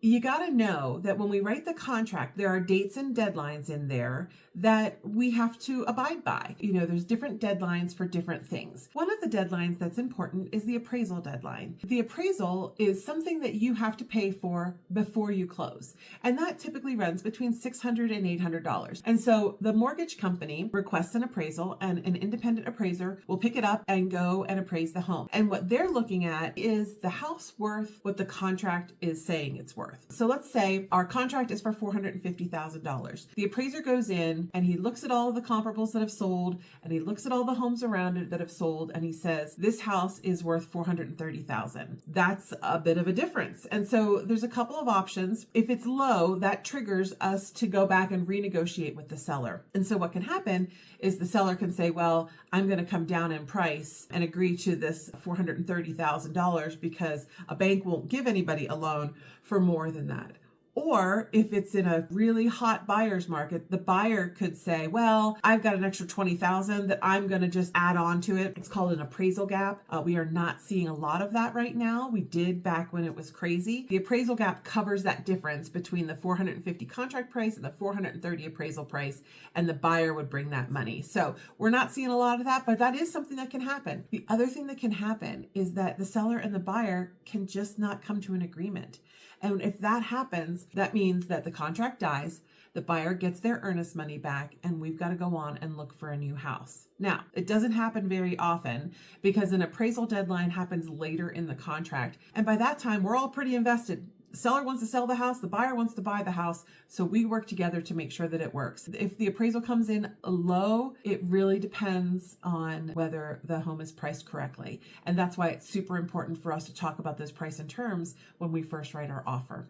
You got to know that when we write the contract, there are dates and deadlines in there that we have to abide by. There's different deadlines for different things. One of the deadlines that's important is the appraisal deadline. The appraisal is something that you have to pay for before you close, and that typically runs between $600 and $800. And so the mortgage company requests an appraisal, and an independent appraiser will pick it up and go and appraise the home. And what they're looking at is the house worth what the contract is saying it's worth. So let's say our contract is for $450,000. The appraiser goes in and he looks at all of the comparables that have sold, and he looks at all the homes around it that have sold, and he says, this house is worth $430,000. That's a bit of a difference. And so there's a couple of options. If it's low, that triggers us to go back and renegotiate with the seller. And so what can happen is the seller can say, well, I'm going to come down in price and agree to this $430,000 because a bank won't give anybody a loan for more than that. Or if it's in a really hot buyer's market, the buyer could say, well, I've got an extra $20,000 that I'm going to just add on to it. It's called an appraisal gap. We are not seeing a lot of that right now. We did back when it was crazy. The appraisal gap covers that difference between the $450 contract price and the $430 appraisal price, and the buyer would bring that money. So we're not seeing a lot of that, but that is something that can happen. The other thing that can happen is that the seller and the buyer can just not come to an agreement. And if that happens, that means that the contract dies, the buyer gets their earnest money back, and we've got to go on and look for a new house. Now, it doesn't happen very often because an appraisal deadline happens later in the contract. And by that time, we're all pretty invested. The seller wants to sell the house, the buyer wants to buy the house, so we work together to make sure that it works. If the appraisal comes in low, it really depends on whether the home is priced correctly. And that's why it's super important for us to talk about those price and terms when we first write our offer.